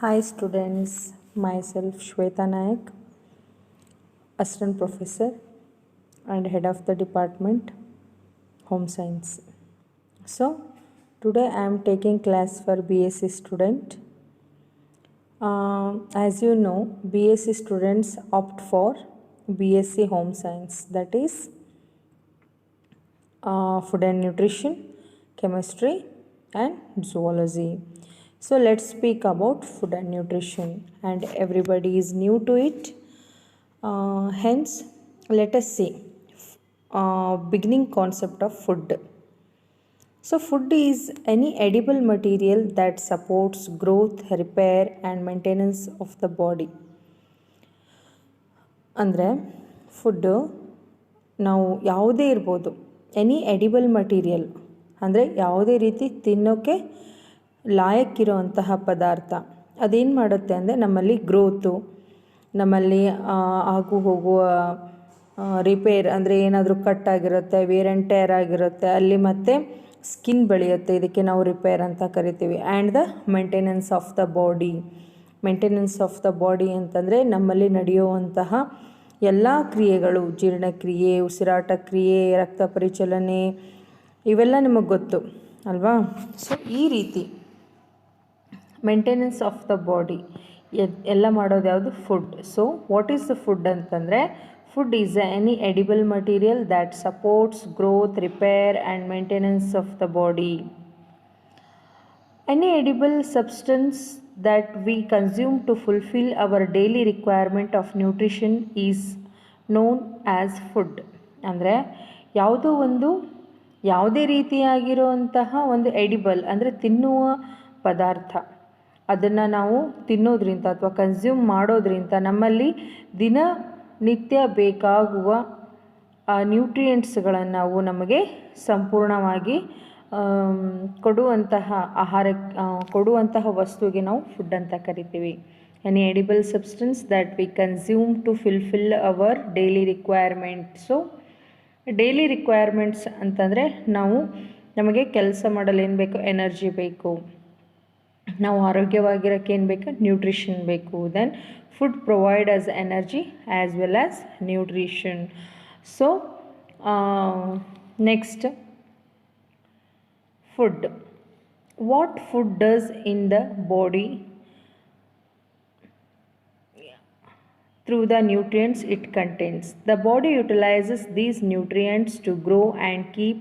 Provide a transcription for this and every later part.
Hi students, myself Shweta Nayak, Assistant Professor and Head of the Department, Home Science. So, today I am taking class for BSc student. As you know, BSc students opt for BSc Home Science, that is Food and Nutrition, Chemistry and Zoology. So let's speak about food and nutrition, and everybody is new to it. Hence, let us see beginning concept of food. So, food is any edible material that supports growth, repair, and maintenance of the body. ಅಂದರೆ food ನಾವು ಯಾವುದೇ ಇರ್ಬೋದು, any edible material ಅಂದರೆ ಯಾವುದೇ ರೀತಿ ತಿನ್ನೋಕ್ಕೆ ಲಾಯಕ್ಕಿರೋಂತಹ ಪದಾರ್ಥ ಅದೇನು ಮಾಡುತ್ತೆ ಅಂದರೆ ನಮ್ಮಲ್ಲಿ ಗ್ರೋತು, ನಮ್ಮಲ್ಲಿ ಆಗು ಹೋಗುವ ರಿಪೇರ್ ಅಂದರೆ ಏನಾದರೂ ಕಟ್ಟಾಗಿರುತ್ತೆ, ವೇರ್ ಆ್ಯಂಡ್ ಟೇರ್ ಆಗಿರುತ್ತೆ, ಅಲ್ಲಿ ಮತ್ತೆ ಸ್ಕಿನ್ ಬೆಳೆಯುತ್ತೆ, ಇದಕ್ಕೆ ನಾವು ರಿಪೇರ್ ಅಂತ ಕರಿತೀವಿ. And the maintenance of the body. Maintenance of the body ಅಂತಂದರೆ ನಮ್ಮಲ್ಲಿ ನಡೆಯುವಂತಹ ಎಲ್ಲ ಕ್ರಿಯೆಗಳು, ಜೀರ್ಣಕ್ರಿಯೆ, ಉಸಿರಾಟ ಕ್ರಿಯೆ, ರಕ್ತ ಪರಿಚಲನೆ, ಇವೆಲ್ಲ ನಿಮಗೆ ಗೊತ್ತು ಅಲ್ವಾ. ಸೊ ಈ ರೀತಿ ಮೇಂಟೆನೆನ್ಸ್ ಆಫ್ ದ ಬಾಡಿ ಎಲ್ಲ ಮಾಡೋದು ಯಾವುದು? Food. So what is the food ಅಂತಂದರೆ, food is any edible material that supports growth, repair and maintenance of the body. Any edible substance that we consume to fulfill our daily requirement of nutrition is known as food. ಅಂದರೆ ಯಾವುದೇ ರೀತಿಯಾಗಿರುವಂತಹ ಒಂದು edible ಅಂದರೆ ತಿನ್ನುವ ಪದಾರ್ಥ, ಅದನ್ನು ನಾವು ತಿನ್ನೋದ್ರಿಂದ ಅಥವಾ ಕನ್ಸ್ಯೂಮ್ ಮಾಡೋದ್ರಿಂದ ನಮ್ಮಲ್ಲಿ ದಿನನಿತ್ಯ ಬೇಕಾಗುವ ನ್ಯೂಟ್ರಿಯೆಂಟ್ಸ್ಗಳನ್ನು ನಾವು ನಮಗೆ ಸಂಪೂರ್ಣವಾಗಿ ಕೊಡುವಂತಹ ವಸ್ತುವಿಗೆ ನಾವು ಫುಡ್ ಅಂತ ಕರಿತೀವಿ. Any edible substance that we consume to fulfil our daily requirement. So daily requirements ಅಂತಂದರೆ ನಮಗೆ ಕೆಲಸ ಮಾಡಲು ಏನು ಬೇಕು? ಎನರ್ಜಿ ಬೇಕು. ನಾವು ಆರೋಗ್ಯವಾಗಿರೋಕ್ಕೆ ಏನು ಬೇಕು? ನ್ಯೂಟ್ರಿಷನ್ ಬೇಕು. Then food provide us energy as well as nutrition. So next, food. What food does in the body through the nutrients it contains? The body utilizes these nutrients to grow and keep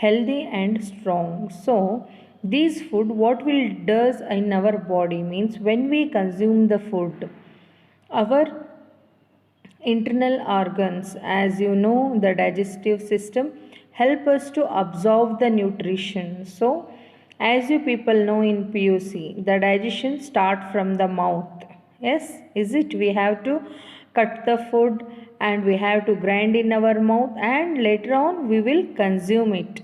healthy and strong. So these food, what will does in our body means, when we consume the food, our internal organs, as you know, the digestive system, help us to absorb the nutrition. So as you people know, in PUC the digestion start from the mouth. Yes, is it? We have to cut the food and we have to grind in our mouth, and later on we will consume it.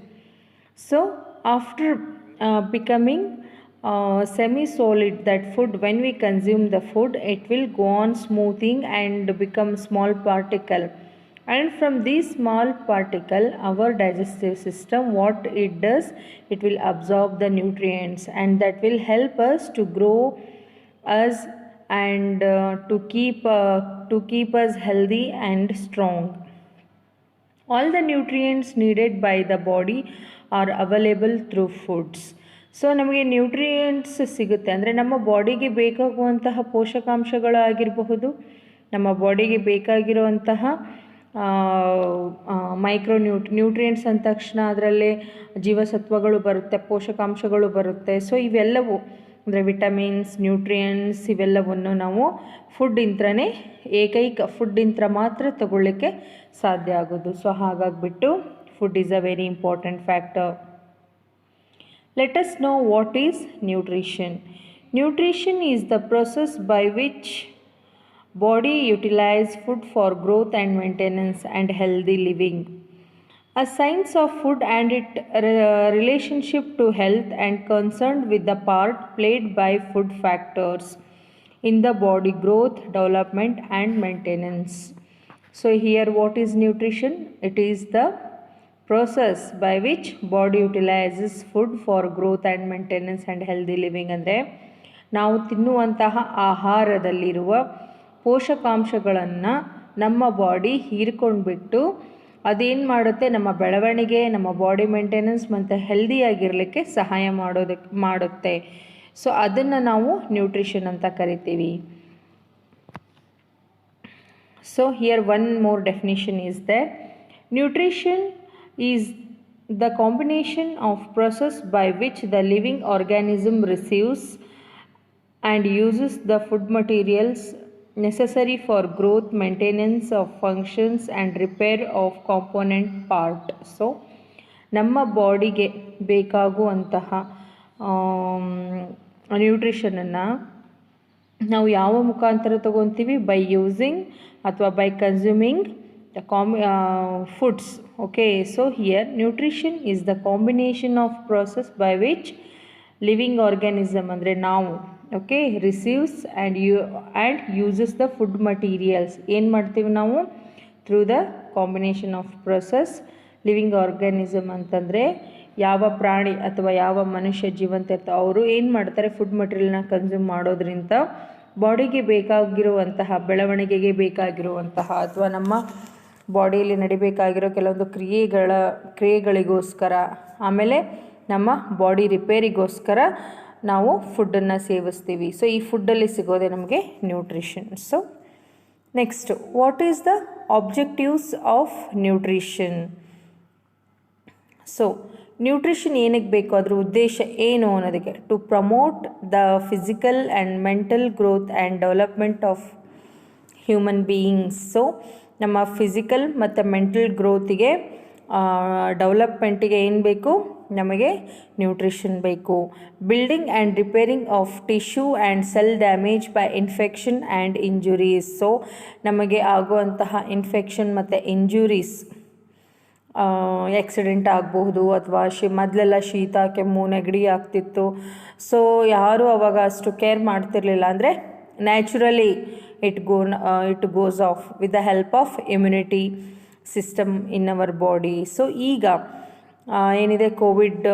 So after becoming semi-solid, that food, when we consume the food, it will go on smoothing and become small particle. And from these small particle, our digestive system, what it does, it will absorb the nutrients, and that will help us to grow us and to keep us healthy and strong. All the nutrients needed by the body are available through foods. So ನಮಗೆ nutrients ಸಿಗುತ್ತೆ ಅಂದರೆ ನಮ್ಮ ಬಾಡಿಗೆ ಬೇಕಾಗುವಂತಹ ಪೋಷಕಾಂಶಗಳಾಗಿರಬಹುದು, ನಮ್ಮ ಬಾಡಿಗೆ ಬೇಕಾಗಿರುವಂತಹ nutrients ಅಂದ ತಕ್ಷಣ ಅದರಲ್ಲೇ ಜೀವಸತ್ವಗಳು ಬರುತ್ತೆ, ಪೋಷಕಾಂಶಗಳು ಬರುತ್ತೆ. ಸೊ ಇವೆಲ್ಲವೂ ಅಂದರೆ ವಿಟಮಿನ್ಸ್, ನ್ಯೂಟ್ರಿಯೆಂಟ್ಸ್, ಇವೆಲ್ಲವನ್ನು ನಾವು ಏಕೈಕ ಫುಡ್ಡಿಂದ ಮಾತ್ರ ತಗೊಳ್ಳಿಕ್ಕೆ ಸಾಧ್ಯ ಆಗೋದು. ಸೊ ಹಾಗಾಗಿಬಿಟ್ಟು food is a very important factor. Let us know what is nutrition. Nutrition is the process by which body utilize food for growth and maintenance and healthy living. A science of food and its relationship to health and concerned with the part played by food factors in the body growth, development and maintenance. So here, what is nutrition? It is the process by which body utilizes food for growth and maintenance and healthy living. ಅಂದರೆ ನಾವು ತಿನ್ನುವಂತಹ ಆಹಾರದಲ್ಲಿರುವ ಪೋಷಕಾಂಶಗಳನ್ನು ನಮ್ಮ body ಹೀರ್ಕೊಂಡ್ಬಿಟ್ಟು ಅದೇನು ಮಾಡುತ್ತೆ, ನಮ್ಮ ಬೆಳವಣಿಗೆ, ನಮ್ಮ ಬಾಡಿ ಮೇಂಟೆನೆನ್ಸ್ ಮತ್ತು ಹೆಲ್ದಿಯಾಗಿರಲಿಕ್ಕೆ ಸಹಾಯ ಮಾಡುತ್ತೆ. ಸೊ ಅದನ್ನು ನಾವು ನ್ಯೂಟ್ರಿಷನ್ ಅಂತ ಕರಿತೀವಿ. So here one more definition is there. Nutrition is the combination of process by which the living organism receives and uses the food materials necessary for growth, maintenance of functions and repair of component part. So ನಮ್ಮ ಬಾಡಿಗೆ ಬೇಕಾಗುವಂತಹ ನ್ಯೂಟ್ರಿಷನನ್ನು ನಾವು ಯಾವ ಮುಖಾಂತರ ತಗೊತೀವಿ? By using ಅಥವಾ by consuming the foods. Okay, so here nutrition is the combination of process by which living organism ಅಂದರೆ ನಾವು, okay, receives and uses the food materials. ಏನು ಮಾಡ್ತೀವಿ ನಾವು? Through the combination of process. Living organism ಅಂತಂದರೆ ಯಾವ ಪ್ರಾಣಿ ಅಥವಾ ಯಾವ ಮನುಷ್ಯ ಜೀವಂತ ಇರ್ತಾವೆ ಅವರು ಏನು ಮಾಡ್ತಾರೆ? ಫುಡ್ ಮಟೀರಿಯಲ್ನ ಕನ್ಸ್ಯೂಮ್ ಮಾಡೋದ್ರಿಂದ ಬಾಡಿಗೆ ಬೇಕಾಗಿರುವಂತಹ, ಬೆಳವಣಿಗೆಗೆ ಬೇಕಾಗಿರುವಂತಹ ಅಥವಾ ನಮ್ಮ ಬಾಡಿಯಲ್ಲಿ ನಡಿಬೇಕಾಗಿರೋ ಕೆಲವೊಂದು ಕ್ರಿಯೆಗಳಿಗೋಸ್ಕರ, ಆಮೇಲೆ ನಮ್ಮ ಬಾಡಿ ರಿಪೇರಿಗೋಸ್ಕರ ನಾವು ಫುಡ್ಡನ್ನು ಸೇವಿಸ್ತೀವಿ. ಸೊ ಈ ಫುಡ್ಡಲ್ಲಿ ಸಿಗೋದೆ ನಮಗೆ nutrition. So next, what is the objectives of nutrition? So nutrition ಏನಕ್ಕೆ ಬೇಕು, ಅದರ ಉದ್ದೇಶ ಏನು ಅನ್ನೋದಕ್ಕೆ, to promote the physical and mental growth and development of human beings. So ನಮ್ಮ ಫಿಸಿಕಲ್ ಮತ್ತು ಮೆಂಟಲ್ ಗ್ರೋತಿಗೆ, ಡೆವಲಪ್ಮೆಂಟಿಗೆ ಏನು ಬೇಕು? ನಮಗೆ ನ್ಯೂಟ್ರಿಷನ್ ಬೇಕು. Building and repairing of tissue and cell damage by infection and injuries. So ನಮಗೆ ಆಗುವಂತಹ ಇನ್ಫೆಕ್ಷನ್ ಮತ್ತು ಇಂಜುರೀಸ್, ಆಕ್ಸಿಡೆಂಟ್ ಆಗಬಹುದು ಅಥವಾ ಮೊದಲೆಲ್ಲ ಶೀತ, ಕೆಮ್ಮು, ನೆಗಡಿ ಆಗ್ತಿತ್ತು. ಸೊ ಯಾರೂ ಅವಾಗ ಅಷ್ಟು ಕೇರ್ ಮಾಡ್ತಿರ್ಲಿಲ್ಲ. ಅಂದರೆ naturally it goes of with the help of immunity system in our body. So ಈಗ ಏನಿದೆ, ಕೋವಿಡ್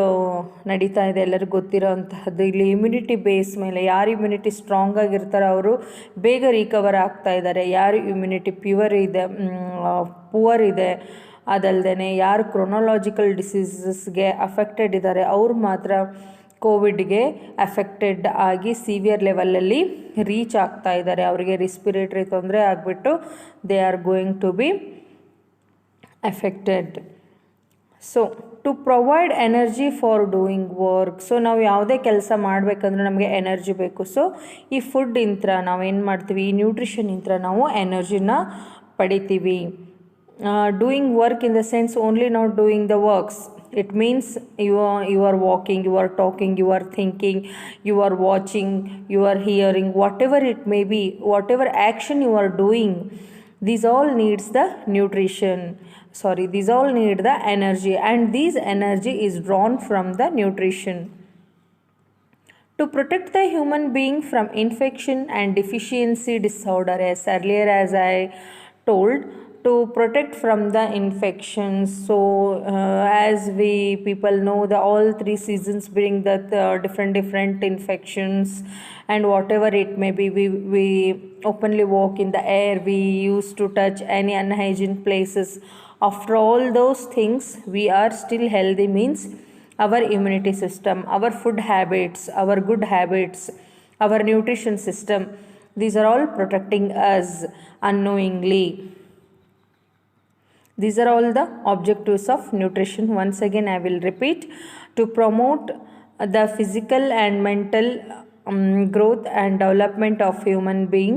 ನಡೀತಾ ಇದೆ, ಎಲ್ಲರಿಗೂ ಗೊತ್ತಿರೋ ಅಂತಹದ್ದು. ಇಲ್ಲಿ ಇಮ್ಯುನಿಟಿ ಬೇಸ್ ಮೇಲೆ ಯಾರು ಇಮ್ಯುನಿಟಿ ಸ್ಟ್ರಾಂಗ್ ಆಗಿರ್ತಾರೋ ಅವರು ಬೇಗ ರಿಕವರ್ ಆಗ್ತಾ ಇದ್ದಾರೆ. ಯಾರು ಇಮ್ಯುನಿಟಿ ಪುವರ್ ಇದೆ, ಅದಲ್ಲದೆ ಯಾರು ಕ್ರೊನಾಲಜಿಕಲ್ ಡಿಸೀಸಸ್ಗೆ ಅಫೆಕ್ಟೆಡ್ ಇದ್ದಾರೆ ಅವ್ರು ಮಾತ್ರ ಕೋವಿಡ್ಗೆ ಅಫೆಕ್ಟೆಡ್ ಆಗಿ ಸಿವಿಯರ್ ಲೆವೆಲಲ್ಲಿ ರೀಚ್ ಆಗ್ತಾ ಇದ್ದಾರೆ. ಅವರಿಗೆ ರೆಸ್ಪಿರೇಟರಿ ತೊಂದರೆ ಆಗಿಬಿಟ್ಟು they are going to be affected. So to provide energy for doing work. So ನಾವು ಯಾವುದೇ ಕೆಲಸ ಮಾಡಬೇಕಂದ್ರೆ ನಮಗೆ ಎನರ್ಜಿ ಬೇಕು. ಸೊ ಈ ಫುಡ್ ಇಂತ್ರ ನಾವೇನು ಮಾಡ್ತೀವಿ? ಈ ನ್ಯೂಟ್ರಿಷನ್ ಇಂತ್ರ ನಾವು ಎನರ್ಜಿನ ಪಡಿತೀವಿ. Doing work in the sense only not doing the works. It means you are walking, you are talking, you are thinking, you are watching, you are hearing, whatever it may be, whatever action you are doing, these all needs the nutrition. These all need the energy, and this energy is drawn from the nutrition. To protect the human being from infection and deficiency disorder, as earlier as I told, to protect from the infections. So as we people know, the all 3 seasons bring that different infections, and whatever it may be, we openly walk in the air, we used to touch any unhygiene places. After all those things, we are still healthy, means our immunity system, our food habits, our good habits, our nutrition system, these are all protecting us unknowingly. These are all the objectives of nutrition. Once again I will repeat: to promote the physical and mental growth and development of human being,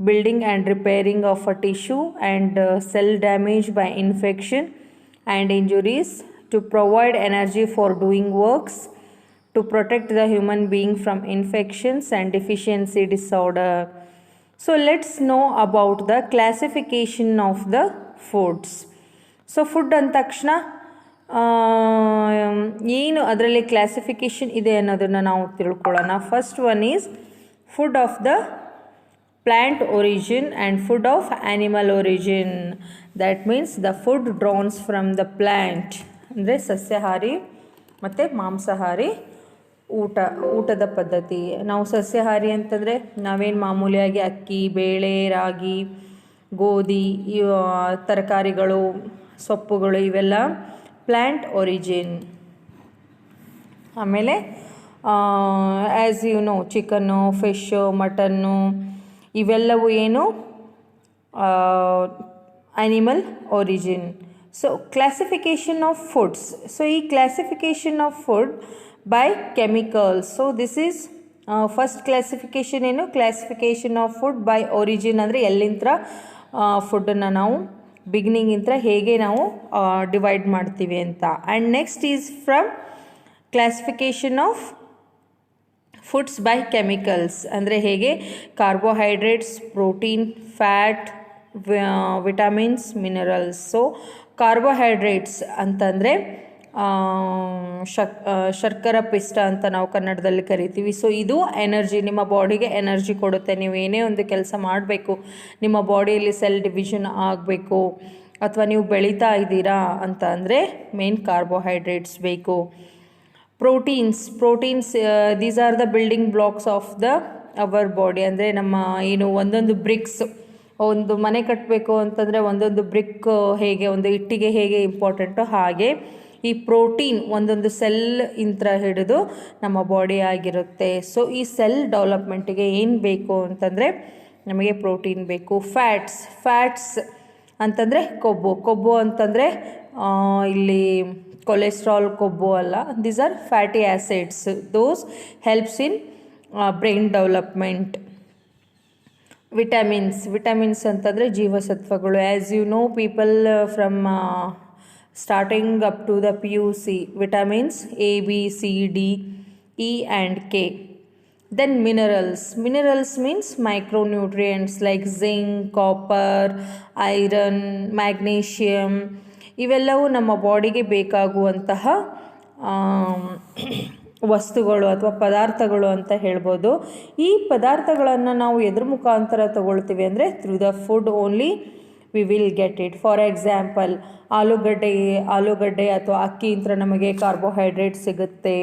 building and repairing of a tissue and cell damage by infection and injuries, to provide energy for doing works, to protect the human being from infections and deficiency disorder. So let's know about the classification of the foods. So food ಅಂದ ತಕ್ಷಣ ಏನು ಅದರಲ್ಲಿ classification ಇದೆ ಅನ್ನೋದನ್ನು ನಾವು ತಿಳ್ಕೊಳ್ಳೋಣ. First one is food of the plant origin and food of animal origin. That means the food drawn from the plant, ಅಂದರೆ ಸಸ್ಯಾಹಾರಿ ಮತ್ತು ಮಾಂಸಾಹಾರಿ ಊಟದ ಪದ್ಧತಿ. ನಾವು ಸಸ್ಯಾಹಾರಿ ಅಂತಂದರೆ ನಾವೇನು ಮಾಮೂಲಿಯಾಗಿ ಅಕ್ಕಿ, ಬೇಳೆ, ರಾಗಿ, ಗೋಧಿ, ತರಕಾರಿಗಳು, ಸೊಪ್ಪುಗಳು ಇವೆಲ್ಲ ಪ್ಲ್ಯಾಂಟ್ ಒರಿಜಿನ್. ಆಮೇಲೆ as you know chicken, fish, mutton ಇವೆಲ್ಲವೂ ಏನು animal origin. So classification of foods. So ಈ classification of food by chemicals. So this is first classification ಏನು, classification of food by origin ಅಂದರೆ ಎಲ್ಲಿಂದ ಫುಡ್ಡನ್ನು ನಾವು ಬಿಗಿನಿಂಗಿಂದ ಹೇಗೆ ನಾವು ಡಿವೈಡ್ ಮಾಡ್ತೀವಿ ಅಂತ. And next is from classification of foods by chemicals ಅಂದರೆ ಹೇಗೆ carbohydrates, protein, fat, vitamins, minerals. So carbohydrates ಅಂತಂದರೆ ಶರ್ಕರ ಪಿಷ್ಟ ಅಂತ ನಾವು ಕನ್ನಡದಲ್ಲಿ ಕರಿತೀವಿ. ಸೊ ಇದು ಎನರ್ಜಿ, ನಿಮ್ಮ ಬಾಡಿಗೆ ಎನರ್ಜಿ ಕೊಡುತ್ತೆ. ನೀವು ಏನೇ ಒಂದು ಕೆಲಸ ಮಾಡಬೇಕು, ನಿಮ್ಮ ಬಾಡಿಯಲ್ಲಿ ಸೆಲ್ ಡಿವಿಷನ್ ಆಗಬೇಕು ಅಥವಾ ನೀವು ಬೆಳೀತಾ ಇದ್ದೀರಾ ಅಂತ ಅಂದರೆ ಮೇನ್ ಕಾರ್ಬೋಹೈಡ್ರೇಟ್ಸ್ ಬೇಕು. Proteins these are the building blocks of the our body. ಅಂದರೆ ನಮ್ಮ ಏನು ಒಂದೊಂದು ಬ್ರಿಕ್ಸ್, ಒಂದು ಮನೆ ಕಟ್ಟಬೇಕು ಅಂತಂದರೆ ಒಂದೊಂದು ಬ್ರಿಕ್ ಹೇಗೆ, ಒಂದು ಇಟ್ಟಿಗೆ ಹೇಗೆ ಇಂಪಾರ್ಟೆಂಟು, ಹಾಗೆ ಈ ಪ್ರೋಟೀನ್ ಒಂದೊಂದು ಸೆಲ್ ಇಂತ್ರ ಹಿಡಿದು ನಮ್ಮ ಬಾಡಿ ಆಗಿರುತ್ತೆ. ಸೊ ಈ ಸೆಲ್ ಡೆವಲಪ್ಮೆಂಟಿಗೆ ಏನು ಬೇಕು ಅಂತಂದರೆ ನಮಗೆ ಪ್ರೋಟೀನ್ ಬೇಕು. ಫ್ಯಾಟ್ಸ್ ಅಂತಂದರೆ ಕೊಬ್ಬು ಅಂತಂದರೆ ಇಲ್ಲಿ ಕೊಲೆಸ್ಟ್ರಾಲ್ ಕೊಬ್ಬು ಅಲ್ಲ, these are fatty acids. Those helps in brain development. Vitamins ಅಂತಂದರೆ ಜೀವಸತ್ವಗಳು. As you know people from starting up to the PUC, vitamins A, B, C, D, E and K. Then minerals means micronutrients like zinc, copper, iron, magnesium. ಇವೆಲ್ಲವೂ ನಮ್ಮ ಬಾಡಿಗೆ ಬೇಕಾಗುವಂತಹ ವಸ್ತುಗಳು ಅಥವಾ ಪದಾರ್ಥಗಳು ಅಂತ ಹೇಳ್ಬೋದು. ಈ ಪದಾರ್ಥಗಳನ್ನು ನಾವು ಎದ್ರ ಮುಖಾಂತರ ತಗೊಳ್ತೀವಿ ಅಂದರೆ through the food only we will get it. For example ಆಲೂಗಡ್ಡೆ ಅಥವಾ ಅಕ್ಕಿಯಿಂದ ನಮಗೆ ಕಾರ್ಬೋಹೈಡ್ರೇಟ್ ಸಿಗುತ್ತೆ.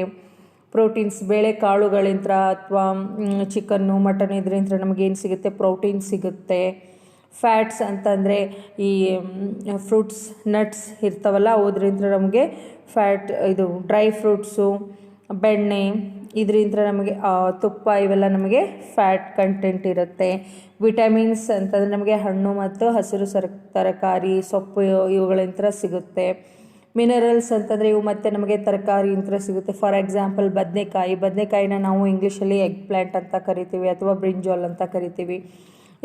ಪ್ರೋಟೀನ್ಸ್ ಬೇಳೆಕಾಳುಗಳಿಂದ ಅಥವಾ ಚಿಕನ್ನು, ಮಟನ್ ಇದರಿಂದ ನಮಗೇನು ಸಿಗುತ್ತೆ, ಪ್ರೋಟೀನ್ ಸಿಗುತ್ತೆ. ಫ್ಯಾಟ್ಸ್ ಅಂತಂದರೆ ಈ ಫ್ರೂಟ್ಸ್, ನಟ್ಸ್ ಇರ್ತಾವಲ್ಲ, ಅದರಿಂದ ನಮಗೆ ಫ್ಯಾಟ್, ಇದು ಡ್ರೈ ಫ್ರೂಟ್ಸು, ಬೆಣ್ಣೆ, ಇದರಿಂದ ನಮಗೆ ತುಪ್ಪ, ಇವೆಲ್ಲ ನಮಗೆ ಫ್ಯಾಟ್ ಕಂಟೆಂಟ್ ಇರುತ್ತೆ. ವಿಟಮಿನ್ಸ್ ಅಂತಂದರೆ ನಮಗೆ ಹಣ್ಣು ಮತ್ತು ಹಸಿರು ತರಕಾರಿ, ಸೊಪ್ಪು ಇವುಗಳಿಂದ ಸಿಗುತ್ತೆ. ಮಿನರಲ್ಸ್ ಅಂತಂದರೆ ಇವು ಮತ್ತೆ ನಮಗೆ ತರಕಾರಿಯಿಂದ ಸಿಗುತ್ತೆ. ಫಾರ್ ಎಕ್ಸಾಂಪಲ್ ಬದನೆಕಾಯಿನ ನಾವು ಇಂಗ್ಲೀಷಲ್ಲಿ ಎಗ್ ಪ್ಲ್ಯಾಂಟ್ ಅಂತ ಕರಿತೀವಿ ಅಥವಾ ಬ್ರಿಂಜಾಲ್ ಅಂತ ಕರಿತೀವಿ.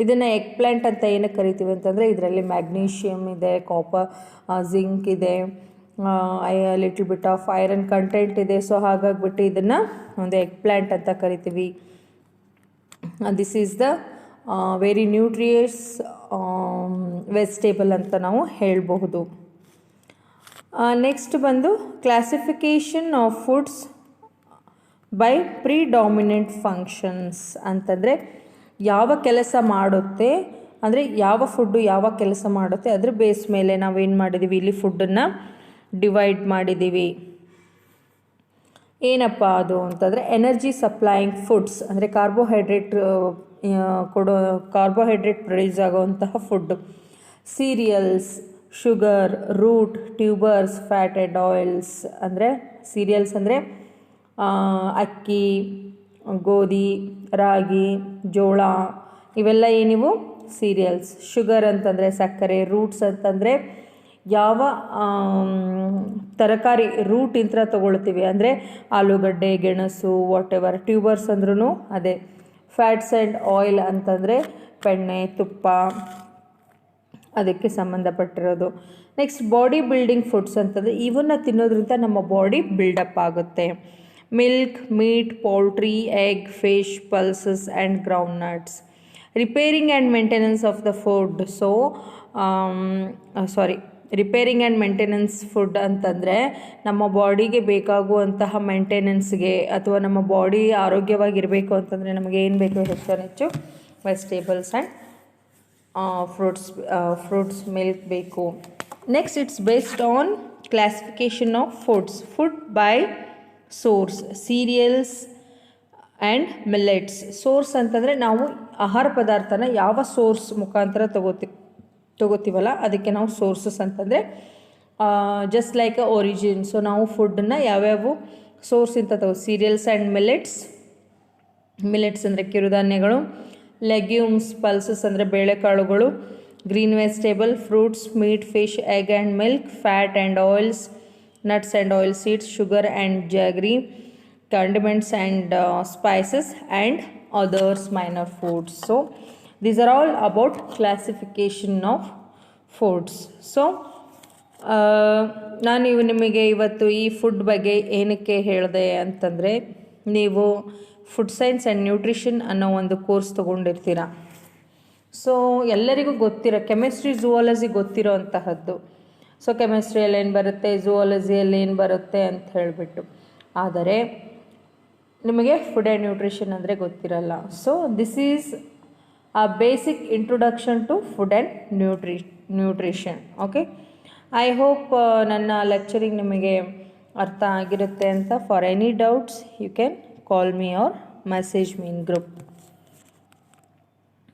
ಇದನ್ನು ಎಗ್ ಪ್ಲ್ಯಾಂಟ್ ಅಂತ ಏನಕ್ಕೆ ಕರಿತೀವಿ ಅಂತಂದರೆ ಇದರಲ್ಲಿ ಮ್ಯಾಗ್ನೀಷಿಯಮ್ ಇದೆ, ಕಾಪರ್, ಜಿಂಕ್ ಇದೆ, little bit of iron content ಇದೆ. ಸೊ ಹಾಗಾಗಿಬಿಟ್ಟು ಇದನ್ನು ಒಂದು ಎಗ್ ಪ್ಲ್ಯಾಂಟ್ ಅಂತ ಕರಿತೀವಿ. This is the very nutritious vegetable ಅಂತ ನಾವು ಹೇಳಬಹುದು. ನೆಕ್ಸ್ಟ್ ಬಂದು classification of foods by predominant functions ಅಂತಂದರೆ ಯಾವ ಕೆಲಸ ಮಾಡುತ್ತೆ, ಅಂದರೆ ಯಾವ ಫುಡ್ಡು ಯಾವ ಕೆಲಸ ಮಾಡುತ್ತೆ ಅದ್ರ ಬೇಸ್ ಮೇಲೆ ನಾವೇನು ಮಾಡಿದ್ದೀವಿ, ಇಲ್ಲಿ ಫುಡ್ಡನ್ನು ಡಿವೈಡ್ ಮಾಡಿದ್ದೀವಿ. ಏನಪ್ಪ ಅದು ಅಂತಂದರೆ ಎನರ್ಜಿ ಸಪ್ಲೈಯಿಂಗ್ ಫುಡ್ಸ್ ಅಂದರೆ ಕಾರ್ಬೋಹೈಡ್ರೇಟ್ ಪ್ರೊಡ್ಯೂಸ್ ಆಗುವಂತಹ food. Cereals, sugar, root, tubers, fat and oils. ಅಂದರೆ ಸೀರಿಯಲ್ಸ್ ಅಂದರೆ ಅಕ್ಕಿ, ಗೋಧಿ, ರಾಗಿ, ಜೋಳ ಇವೆಲ್ಲ ಏನಿವು ಸೀರಿಯಲ್ಸ್. ಶುಗರ್ ಅಂತಂದರೆ ಸಕ್ಕರೆ. ರೂಟ್ಸ್ ಅಂತಂದರೆ ಯಾವ ತರಕಾರಿ ರೂಟಿಂದ ತೊಗೊಳ್ತೀವಿ ಅಂದರೆ ಆಲೂಗಡ್ಡೆ, ಗೆಣಸು, ವಾಟ್ ಎವರ್. ಟ್ಯೂಬರ್ಸ್ ಅಂದ್ರೂ ಅದೇ. ಫ್ಯಾಟ್ಸ್ ಆ್ಯಂಡ್ ಆಯಿಲ್ ಅಂತಂದರೆ ಬೆಣ್ಣೆ, ತುಪ್ಪ, ಅದಕ್ಕೆ ಸಂಬಂಧಪಟ್ಟಿರೋದು. ನೆಕ್ಸ್ಟ್ ಬಾಡಿ ಬಿಲ್ಡಿಂಗ್ ಫುಡ್ಸ್ ಅಂತಂದರೆ ಇವನ್ನ ತಿನ್ನೋದ್ರಿಂದ ನಮ್ಮ ಬಾಡಿ ಬಿಲ್ಡಪ್ ಆಗುತ್ತೆ. Milk, meet, poultry, egg, fish, pulses and ground nuts. Repairing and maintenance of the food. Repairing and maintenance food ಅಂತಂದರೆ ನಮ್ಮ ಬಾಡಿಗೆ ಬೇಕಾಗುವಂತಹ ಮೇಂಟೆನೆನ್ಸ್ಗೆ ಅಥವಾ ನಮ್ಮ ಬಾಡಿ ಆರೋಗ್ಯವಾಗಿರಬೇಕು ಅಂತಂದರೆ ನಮಗೆ ಏನು ಬೇಕು, ಹೆಚ್ಚು ವೆಜಿಟೇಬಲ್ಸ್ ಆ್ಯಂಡ್ ಫ್ರೂಟ್ಸ್, ಮಿಲ್ಕ್ ಬೇಕು. Next it's based on classification of food by source serials and millets. Source ಅಂತಂದರೆ ನಾವು ಆಹಾರ ಪದಾರ್ಥನ ಯಾವ ಸೋರ್ಸ್ ಮುಖಾಂತರ ತಗೋತೀವಲ್ಲ ಅದಕ್ಕೆ ನಾವು ಸೋರ್ಸಸ್ ಅಂತಂದರೆ just like a origin. So ನಾವು ಫುಡ್ಡನ್ನ ಯಾವ್ಯಾವ ಸೋರ್ಸಿಂದ ಸೀರಿಯಲ್ಸ್ ಆ್ಯಂಡ್ ಮಿಲೆಟ್ಸ್ ಅಂದರೆ ಕಿರುಧಾನ್ಯಗಳು, ಲೆಗ್ಯೂಮ್ಸ್ ಪಲ್ಸಸ್ ಅಂದರೆ ಬೇಳೆಕಾಳುಗಳು, green vegetable, fruits, meet, fish, egg and milk, fat and oils, nuts and oil seeds, sugar and jaggery, condiments and spices and others minor foods. So these are all about classification of foods. So ನಾನು ನಿಮಗೆ ಇವತ್ತು ಈ food ಬಗ್ಗೆ ಏನಕ್ಕೆ ಹೇಳಿದೆ ಅಂತಂದರೆ, ನೀವು food science and nutrition ಅನ್ನೋ ಒಂದು ಕೋರ್ಸ್ ತೊಗೊಂಡಿರ್ತೀರ. ಸೊ ಎಲ್ಲರಿಗೂ ಕೆಮಿಸ್ಟ್ರಿ ಝೂವಾಲಜಿ ಗೊತ್ತಿರೋ ಅಂತಹದ್ದು. ಸೊ ಕೆಮಿಸ್ಟ್ರಿಯಲ್ಲಿ ಏನು ಬರುತ್ತೆ, ಝೂವಾಲಜಿಯಲ್ಲಿ ಏನು ಬರುತ್ತೆ ಅಂತ ಹೇಳಿಬಿಟ್ಟು. ಆದರೆ ನಿಮಗೆ ಫುಡ್ ಆ್ಯಂಡ್ ನ್ಯೂಟ್ರಿಷನ್ ಅಂದರೆ ಗೊತ್ತಿರಲ್ಲ. So this is a basic introduction to food and nutrition. Okay, I hope ನನ್ನ ಲೆಕ್ಚರಿಂಗ್ ನಿಮಗೆ ಅರ್ಥ ಆಗಿರುತ್ತೆ ಅಂತ. For any doubts you can call me or message me in group.